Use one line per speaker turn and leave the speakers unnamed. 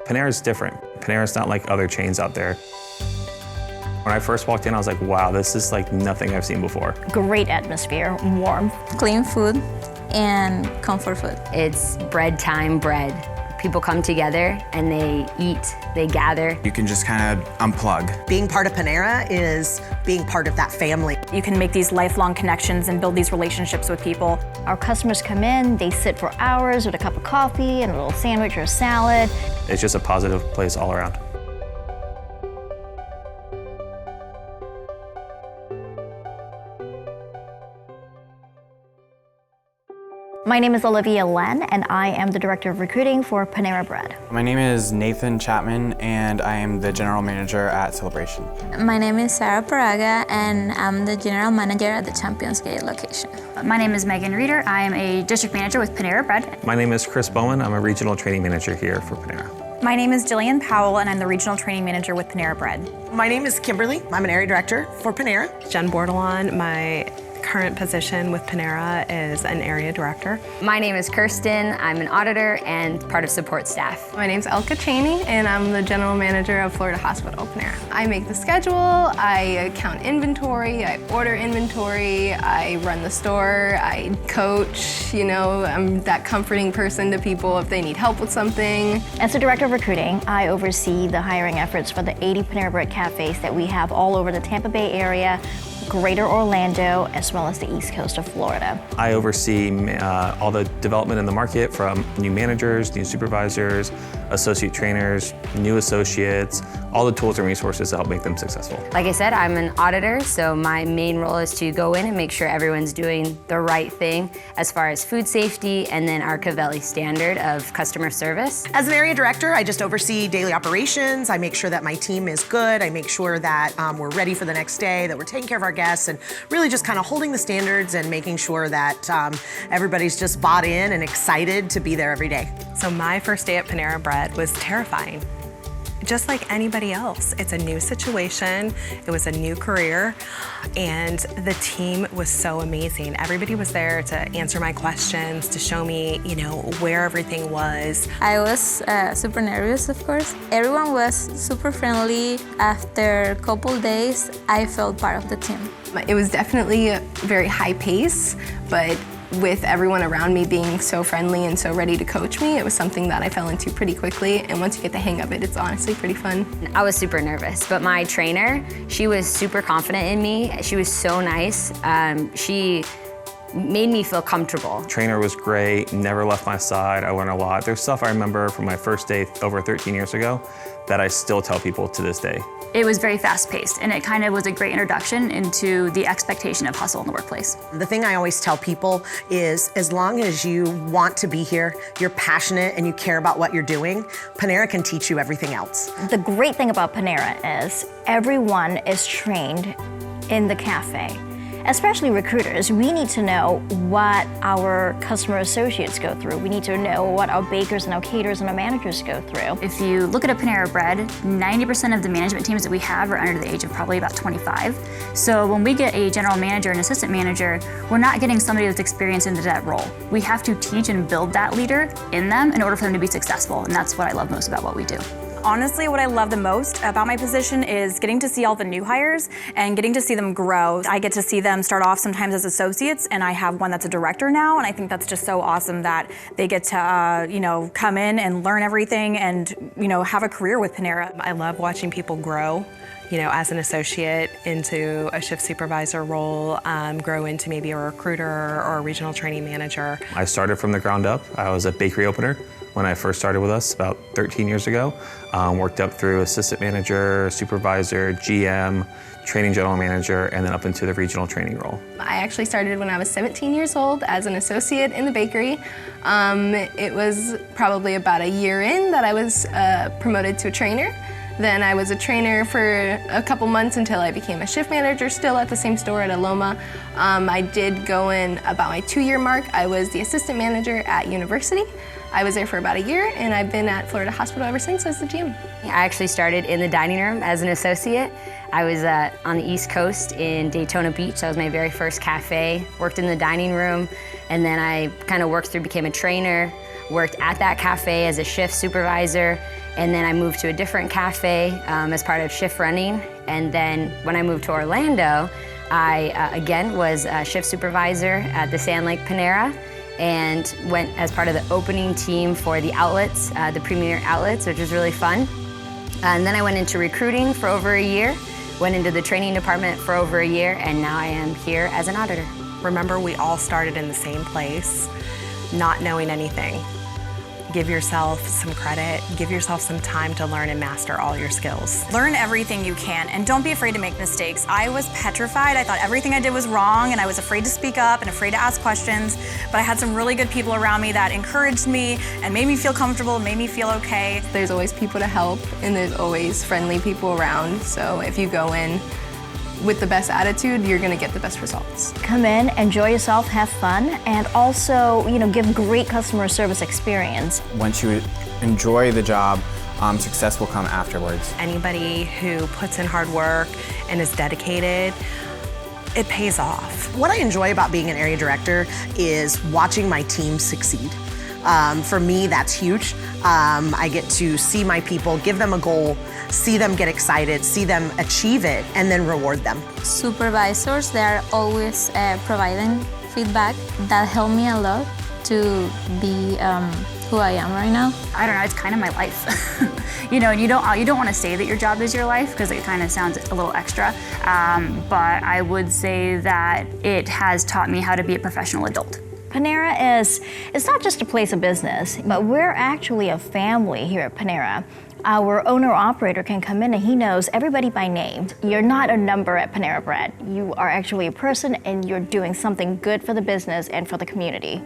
Panera is different. Panera is not like other chains out there. When I first walked in, I was like, wow, this is like nothing I've seen before.
Great atmosphere, warm.
Clean food and comfort food.
It's bread time bread. People come together and they eat, they gather.
You can just kind of unplug.
Being part of Panera is being part of that family.
You can make these lifelong connections and build these relationships with people.
Our customers come in, they sit for hours with a cup of coffee and a little sandwich or salad.
It's just a positive place all around.
My name is Olivia Len, and I am the Director of Recruiting for Panera Bread.
My name is Nathan Chapman, and I am the General Manager at Celebration.
My name is Sarah Paraga, and I'm the General Manager at the Champions Gate location.
My name is Megan Reeder. I am a District Manager with Panera Bread.
My name is Chris Bowen. I'm a Regional Training Manager here for Panera.
My name is Jillian Powell, and I'm the Regional Training Manager with Panera Bread.
My name is Kimberly. I'm an Area Director for Panera.
Jen Bordelon. My current position with Panera is an Area Director.
My name is Kirsten. I'm an auditor and part of support staff.
My name's Elka Cheney, and I'm the General Manager of Florida Hospital Panera. I make the schedule, I count inventory, I order inventory, I run the store, I coach, I'm that comforting person to people if they need help with something.
As the Director of Recruiting, I oversee the hiring efforts for the 80 Panera Bread cafes that we have all over the Tampa Bay area, Greater Orlando, as well as the East Coast of Florida.
I oversee all the development in the market, from new managers, new supervisors, associate trainers, new associates, all the tools and resources to help make them successful.
Like I said, I'm an auditor, so my main role is to go in and make sure everyone's doing the right thing as far as food safety and then our Covelli standard of customer service.
As an Area Director, I just oversee daily operations. I make sure that my team is good. I make sure that we're ready for the next day, that we're taking care of our guests, and really just kind of holding the standards and making sure that everybody's just bought in and excited to be there every day.
So my first day at Panera Bread was terrifying. Just like anybody else, it's a new situation, it was a new career, and the team was so amazing. Everybody was there to answer my questions, to show me, where everything was.
I was super nervous, of course. Everyone was super friendly. After a couple days, I felt part of the team.
It was definitely a very high pace, but with everyone around me being so friendly and so ready to coach me, it was something that I fell into pretty quickly, and once you get the hang of it, it's honestly pretty fun.
I was super nervous, but my trainer, she was super confident in me. She was so nice. She made me feel comfortable.
Trainer was great, never left my side. I learned a lot. There's stuff I remember from my first day over 13 years ago that I still tell people to this day.
It was very fast-paced, and it kind of was a great introduction into the expectation of hustle in the workplace.
The thing I always tell people is, as long as you want to be here, you're passionate, and you care about what you're doing, Panera can teach you everything else.
The great thing about Panera is everyone is trained in the cafe. Especially recruiters, we need to know what our customer associates go through. We need to know what our bakers and our caterers and our managers go through.
If you look at a Panera Bread, 90% of the management teams that we have are under the age of probably about 25. So when we get a general manager and assistant manager, we're not getting somebody that's experienced into that role. We have to teach and build that leader in them in order for them to be successful, and that's what I love most about what we do.
Honestly, what I love the most about my position is getting to see all the new hires and getting to see them grow. I get to see them start off sometimes as associates, and I have one that's a director now, and I think that's just so awesome that they get to, come in and learn everything and, have a career with Panera.
I love watching people grow, as an associate into a shift supervisor role, grow into maybe a recruiter or a regional training manager.
I started from the ground up. I was a bakery opener when I first started with us about 13 years ago. Worked up through assistant manager, supervisor, GM, training general manager, and then up into the regional training role.
I actually started when I was 17 years old as an associate in the bakery. It was probably about a year in that I was promoted to a trainer. Then I was a trainer for a couple months until I became a shift manager, still at the same store at Aloma. I did go in about my 2-year mark. I was the assistant manager at university. I was there for about a year, and I've been at Florida Hospital ever since as the GM.
I actually started in the dining room as an associate. I was on the East Coast in Daytona Beach. That was my very first cafe. Worked in the dining room, and then I kind of worked through, became a trainer, worked at that cafe as a shift supervisor, and then I moved to a different cafe as part of shift running. And then when I moved to Orlando, I again was a shift supervisor at the Sand Lake Panera, and went as part of the opening team for the outlets, the premier outlets, which was really fun. And then I went into recruiting for over a year, went into the training department for over a year, and now I am here as an auditor.
Remember, we all started in the same place, not knowing anything. Give yourself some credit, give yourself some time to learn and master all your skills.
Learn everything you can and don't be afraid to make mistakes. I was petrified. I thought everything I did was wrong and I was afraid to speak up and afraid to ask questions, but I had some really good people around me that encouraged me and made me feel comfortable, made me feel okay.
There's always people to help and there's always friendly people around. So if you go in with the best attitude, you're gonna get the best results.
Come in, enjoy yourself, have fun, and also, give great customer service experience.
Once you enjoy the job, success will come afterwards.
Anybody who puts in hard work and is dedicated, it pays off.
What I enjoy about being an area director is watching my team succeed. For me, that's huge. I get to see my people, give them a goal, see them get excited, see them achieve it, and then reward them.
Supervisors, they're always providing feedback. That helped me a lot to be who I am right now.
I don't know, it's kind of my life. And you don't want to say that your job is your life because it kind of sounds a little extra, but I would say that it has taught me how to be a professional adult.
Panera it's not just a place of business, but we're actually a family here at Panera. Our owner-operator can come in and he knows everybody by name. You're not a number at Panera Bread. You are actually a person and you're doing something good for the business and for the community.